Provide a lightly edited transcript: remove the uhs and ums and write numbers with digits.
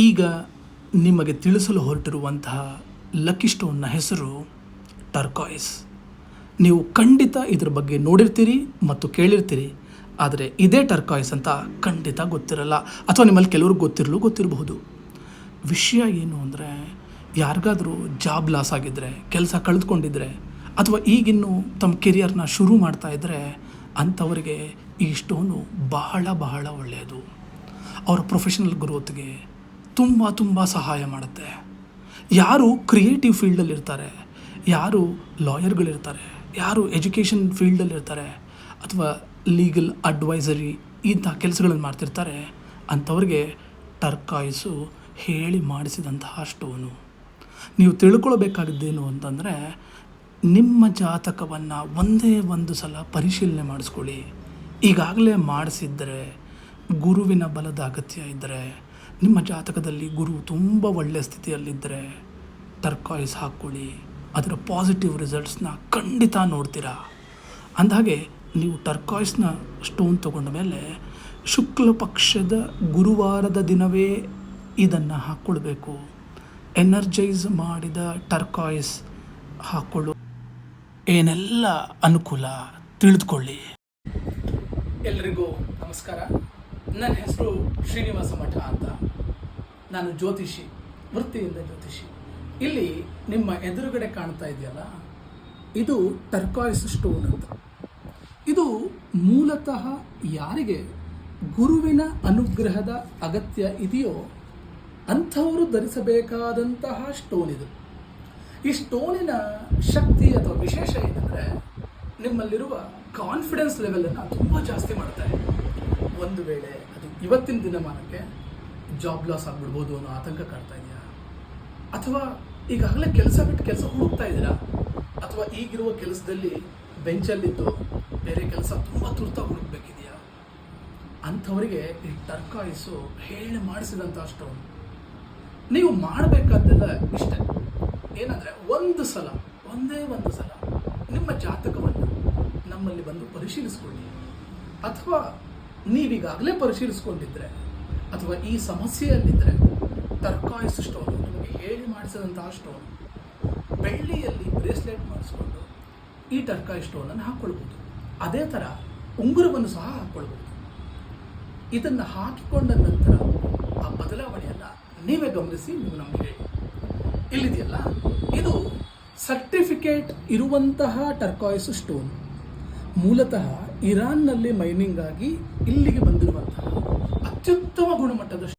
ಈಗ ನಿಮಗೆ ತಿಳಿಸಲು ಹೊರಟಿರುವಂತಹ ಲಕ್ಕಿ ಸ್ಟೋನ್ನ ಹೆಸರು ಟರ್ಕಾಯ್ಸ್. ನೀವು ಖಂಡಿತ ಇದ್ರ ಬಗ್ಗೆ ನೋಡಿರ್ತೀರಿ ಮತ್ತು ಕೇಳಿರ್ತೀರಿ, ಆದರೆ ಇದೇ ಟರ್ಕಾಯ್ಸ್ ಅಂತ ಖಂಡಿತ ಗೊತ್ತಿರಲ್ಲ, ಅಥವಾ ನಿಮ್ಮಲ್ಲಿ ಕೆಲವ್ರಿಗೆ ಗೊತ್ತಿರಬಹುದು. ವಿಷಯ ಏನು ಅಂದರೆ, ಯಾರಿಗಾದರೂ ಜಾಬ್ ಲಾಸ್ ಆಗಿದ್ದರೆ, ಕೆಲಸ ಕಳೆದುಕೊಂಡಿದ್ರೆ, ಅಥವಾ ಈಗಿನ್ನೂ ತಮ್ಮ ಕೆರಿಯರ್ನ ಶುರು ಮಾಡ್ತಾ ಇದ್ದರೆ ಅಂಥವರಿಗೆ ಈ ಸ್ಟೋನು ಬಹಳ ಬಹಳ ಒಳ್ಳೆಯದು. ಅವರ ಪ್ರೊಫೆಷನಲ್ ಗ್ರೋತ್ಗೆ ತುಂಬ ಸಹಾಯ ಮಾಡುತ್ತೆ. ಯಾರು ಕ್ರಿಯೇಟಿವ್ ಫೀಲ್ಡಲ್ಲಿರ್ತಾರೆ, ಯಾರು ಲಾಯರ್ಗಳಿರ್ತಾರೆ, ಯಾರು ಎಜುಕೇಷನ್ ಫೀಲ್ಡಲ್ಲಿರ್ತಾರೆ, ಅಥವಾ ಲೀಗಲ್ ಅಡ್ವೈಸರಿ ಇಂಥ ಕೆಲಸಗಳನ್ನು ಮಾಡ್ತಿರ್ತಾರೆ, ಅಂಥವ್ರಿಗೆ ಟರ್ಕಾಯ್ಸು ಹೇಳಿ ಮಾಡಿಸಿದಂತಹ ಸ್ಟೋನು. ನೀವು ತಿಳ್ಕೊಳ್ಬೇಕಾಗಿದ್ದೇನು ಅಂತಂದರೆ, ನಿಮ್ಮ ಜಾತಕವನ್ನು ಒಂದೇ ಒಂದು ಸಲ ಪರಿಶೀಲನೆ ಮಾಡಿಸ್ಕೊಳ್ಳಿ. ಈಗಾಗಲೇ ಮಾಡಿಸಿದ್ದರೆ, ಗುರುವಿನ ಬಲದ ಅಗತ್ಯ ಇದ್ದರೆ, ನಿಮ್ಮ ಜಾತಕದಲ್ಲಿ ಗುರು ತುಂಬ ಒಳ್ಳೆಯ ಸ್ಥಿತಿಯಲ್ಲಿದ್ದರೆ ಟರ್ಕಾಯ್ಸ್ ಹಾಕ್ಕೊಳ್ಳಿ. ಅದರ ಪಾಸಿಟಿವ್ ರಿಸಲ್ಟ್ಸ್ನ ಖಂಡಿತ ನೋಡ್ತೀರಾ. ಅಂದಹಾಗೆ ನೀವು ಟರ್ಕಾಯ್ಸ್ನ ಸ್ಟೋನ್ ತೊಗೊಂಡ ಮೇಲೆ ಶುಕ್ಲ ಪಕ್ಷದ ಗುರುವಾರದ ದಿನವೇ ಇದನ್ನು ಹಾಕ್ಕೊಳ್ಬೇಕು. ಎನರ್ಜೈಸ್ ಮಾಡಿದ ಟರ್ಕಾಯ್ಸ್ ಹಾಕ್ಕೊಳ್ಳೋ ಏನೆಲ್ಲ ಅನುಕೂಲ ತಿಳಿದುಕೊಳ್ಳಿ. ಎಲ್ರಿಗೂ ನಮಸ್ಕಾರ. ನನ್ನ ಹೆಸರು ಶ್ರೀನಿವಾಸ ಮಠ ಅಂತ. ನಾನು ಜ್ಯೋತಿಷಿ, ವೃತ್ತಿಯಿಂದ ಜ್ಯೋತಿಷಿ. ಇಲ್ಲಿ ನಿಮ್ಮ ಎದುರುಗಡೆ ಕಾಣ್ತಾ ಇದೆಯಲ್ಲ, ಇದು ಟರ್ಕಾಯ್ಸ್ ಸ್ಟೋನ್ ಅಂತ. ಇದು ಮೂಲತಃ ಯಾರಿಗೆ ಗುರುವಿನ ಅನುಗ್ರಹದ ಅಗತ್ಯ ಇದೆಯೋ ಅಂಥವರು ಧರಿಸಬೇಕಾದಂತಹ ಸ್ಟೋನ್ ಇದು. ಈ ಸ್ಟೋನಿನ ಶಕ್ತಿ ಅಥವಾ ವಿಶೇಷ ಏನಂದರೆ, ನಿಮ್ಮಲ್ಲಿರುವ ಕಾನ್ಫಿಡೆನ್ಸ್ ಲೆವೆಲನ್ನು ತುಂಬ ಜಾಸ್ತಿ ಮಾಡ್ತಾರೆ. ಒಂದು ವೇಳೆ ಅದು ಇವತ್ತಿನ ದಿನಮಾನಕ್ಕೆ ಜಾಬ್ ಲಾಸ್ ಆಗಿಬಿಡ್ಬೋದು ಅನ್ನೋ ಆತಂಕ ಕಾಡ್ತಾ ಇದೆಯಾ, ಅಥವಾ ಈಗಾಗಲೇ ಕೆಲಸ ಬಿಟ್ಟು ಕೆಲಸ ಹುಡುಕ್ತಾ ಇದ್ದೀರಾ, ಅಥವಾ ಈಗಿರುವ ಕೆಲಸದಲ್ಲಿ ಬೆಂಚಲ್ಲಿದ್ದು ಬೇರೆ ಕೆಲಸ ತುಂಬ ತುರ್ತಾಗಿ ಹುಡುಕ್ಬೇಕಿದೆಯಾ, ಅಂಥವರಿಗೆ ಈ ಟರ್ಕಾಯ್ಸು ಹೇಳಿ ಮಾಡಿಸಿದಂಥ ಸ್ಟೋನ್. ನೀವು ಮಾಡಬೇಕಾದ್ದೆಲ್ಲ ಇಷ್ಟೇ, ಏನಂದರೆ ಒಂದೇ ಒಂದು ಸಲ ನಿಮ್ಮ ಜಾತಕವನ್ನು ನಮ್ಮಲ್ಲಿ ಬಂದು ಪರಿಶೀಲಿಸ್ಕೊಳ್ಳಿ. ಅಥವಾ ನೀವೀಗಾಗಲೇ ಪರಿಶೀಲಿಸ್ಕೊಂಡಿದ್ರೆ, ಅಥವಾ ಈ ಸಮಸ್ಯೆಯಲ್ಲಿದ್ದರೆ ಟರ್ಕಾಯ್ಸ್ ಸ್ಟೋನ್ ನಿಮಗೆ ಹೇಳಿ ಮಾಡಿಸಿದಂತಹ ಸ್ಟೋನ್. ಬೆಳ್ಳಿಯಲ್ಲಿ ಬ್ರೇಸ್ಲೆಟ್ ಮಾಡಿಸ್ಕೊಂಡು ಈ ಟರ್ಕಾಯ್ಸ್ ಸ್ಟೋನನ್ನು ಹಾಕ್ಕೊಳ್ಬೋದು. ಅದೇ ಥರ ಉಂಗುರವನ್ನು ಸಹ ಹಾಕ್ಕೊಳ್ಬೋದು. ಇದನ್ನು ಹಾಕಿಕೊಂಡ ನಂತರ ಆ ಬದಲಾವಣೆಯನ್ನು ನೀವೇ ಗಮನಿಸಿ, ನೀವು ನಮಗೆ ಹೇಳಿ. ಇಲ್ಲಿದೆಯಲ್ಲ, ಇದು ಸರ್ಟಿಫಿಕೇಟ್ ಇರುವಂತಹ ಟರ್ಕಾಯ್ಸ್ ಸ್ಟೋನ್. ಮೂಲತಃ ಇರಾನ್ನಲ್ಲಿ ಮೈನಿಂಗ್ ಆಗಿ ಇಲ್ಲಿಗೆ ಬಂದಿರುವಂತಹ ಅತ್ಯುತ್ತಮ ಗುಣಮಟ್ಟದ